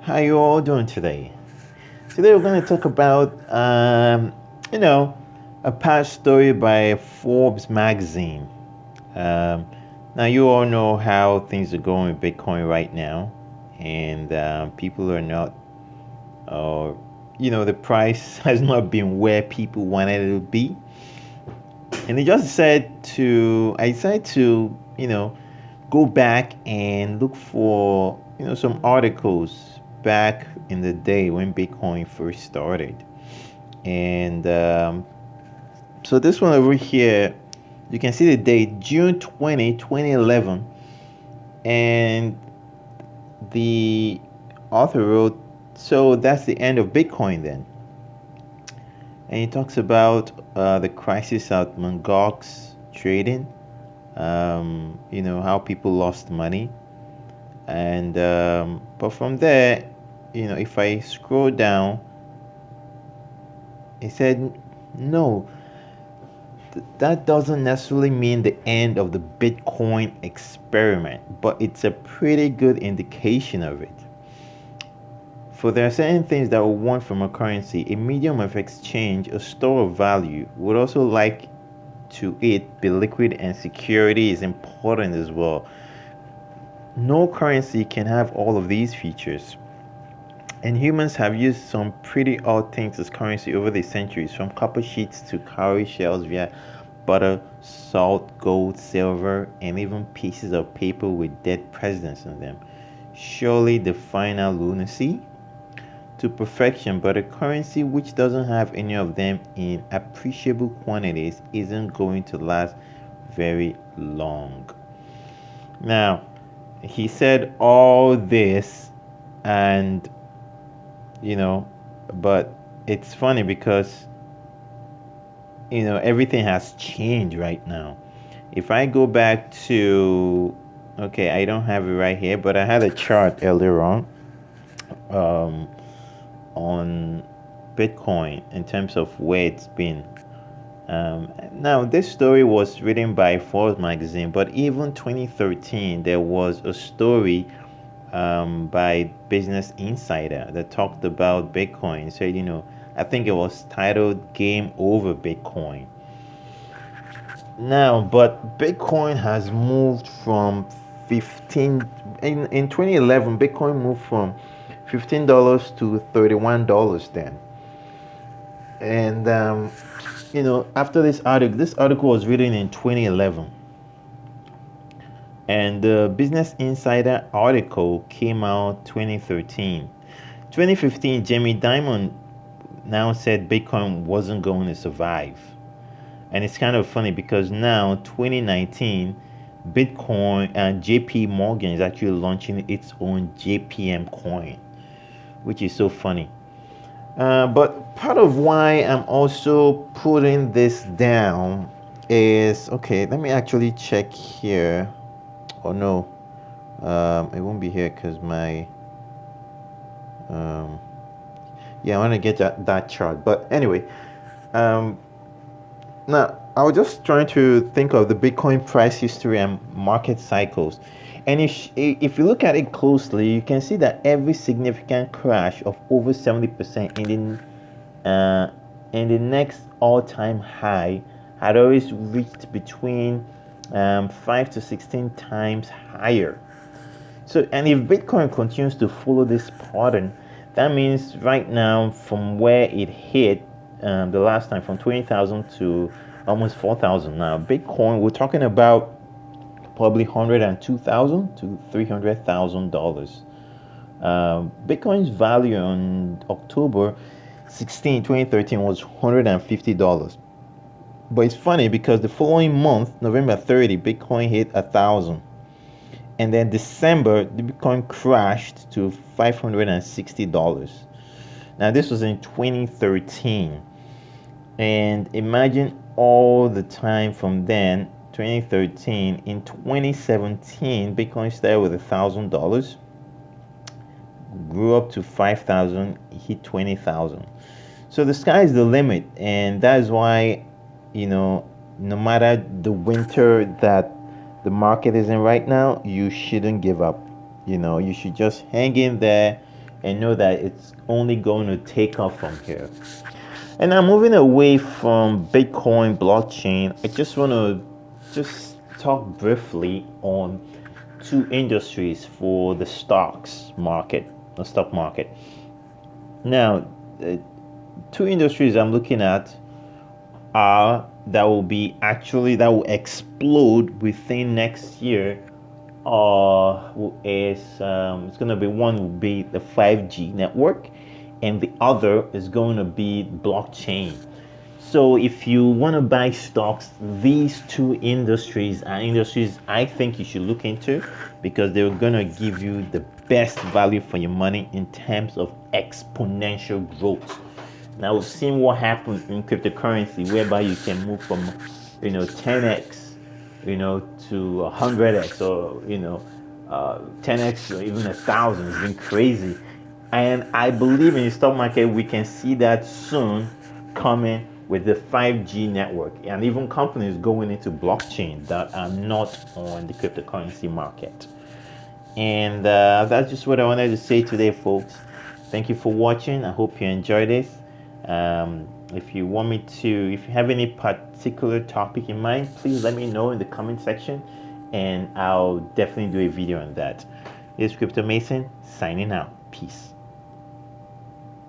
How you all doing today? Today we're going to talk about, you know, a past story by Forbes magazine. Um, Now you all know how things are going with Bitcoin right now, and people are not, uh, the price has not been where people wanted it to be. And I decided to, go back and look for, some articles back in the day when Bitcoin first started. And so this one over here, you can see the date, June 20, 2011. And the author wrote, so that's the end of Bitcoin then. And he talks about the crisis at Mt. Gox trading, how people lost money. And but from there, if I scroll down, he said, no, that doesn't necessarily mean the end of the Bitcoin experiment, but it's a pretty good indication of it. For there are certain things that we want from a currency, a medium of exchange, a store of value. Would also like to it be liquid, and security is important as well. No currency can have all of these features. And humans have used some pretty odd things as currency over the centuries, from copper sheets to cowrie shells via butter, salt, gold, silver, and even pieces of paper with dead presidents on them. Surely the final lunacy to perfection, but a currency which doesn't have any of them in appreciable quantities isn't going to last very long. Now, he said all this, and but it's funny because everything has changed right now. If I go back to, okay, I don't have it right here, but I had a chart earlier um, on Bitcoin in terms of where it's been. Now, this story was written by Forbes magazine, but even 2013, there was a story by Business Insider that talked about Bitcoin. So, I think it was titled Game Over Bitcoin. Now, but Bitcoin has moved from 15 in 2011. Bitcoin moved from $15 to $31 then. And after this article was written in 2011. And the Business Insider article came out 2013. 2015, Jamie Dimon now said Bitcoin wasn't going to survive. And it's kind of funny because now, 2019, Bitcoin and JP Morgan is actually launching its own JPM coin, which is so funny. But part of why I'm also putting this down is, okay, let me actually check here. Oh no, it won't be here because my yeah, I want to get that chart. But anyway, now I was just trying to think of the Bitcoin price history and market cycles, and if you look at it closely, you can see that every significant crash of over 70% in the next all-time high had always reached between 5 to 16 times higher. So, and if Bitcoin continues to follow this pattern, that means right now, from where it hit the last time, from 20,000 to almost 4,000 now, Bitcoin, we're talking about probably $102,000 to $300,000. Bitcoin's value on October 16, 2013 was $150. But it's funny because the following month, November 30, Bitcoin hit 1,000. And then December, the Bitcoin crashed to $560. Now, this was in 2013. And imagine all the time from then, 2013. In 2017, Bitcoin started with $1,000, grew up to 5,000, hit 20,000. So the sky is the limit. And that is why, no matter the winter that the market is in right now, you shouldn't give up. You should just hang in there, and know that it's only going to take off from here. And now moving away from Bitcoin blockchain, I just want to just talk briefly on two industries for the stocks market, the stock market. Now, two industries I'm looking at are that will explode within next year. It's going to be, one will be the 5G network, and the other is going to be blockchain. So if you want to buy stocks, these two industries are industries I think you should look into, because they're going to give you the best value for your money in terms of exponential growth. Now we've seen what happens in cryptocurrency, whereby you can move from 10x to 100x, or 10x or even 1,000. It's been crazy, and I believe in the stock market we can see that soon coming with the 5G network, and even companies going into blockchain that are not on the cryptocurrency market. And that's just what I wanted to say today, folks. Thank you for watching. I hope you enjoyed this. If you have any particular topic in mind, please let me know in the comment section, and I'll definitely do a video on that. This is Crypto Mason signing out. Peace.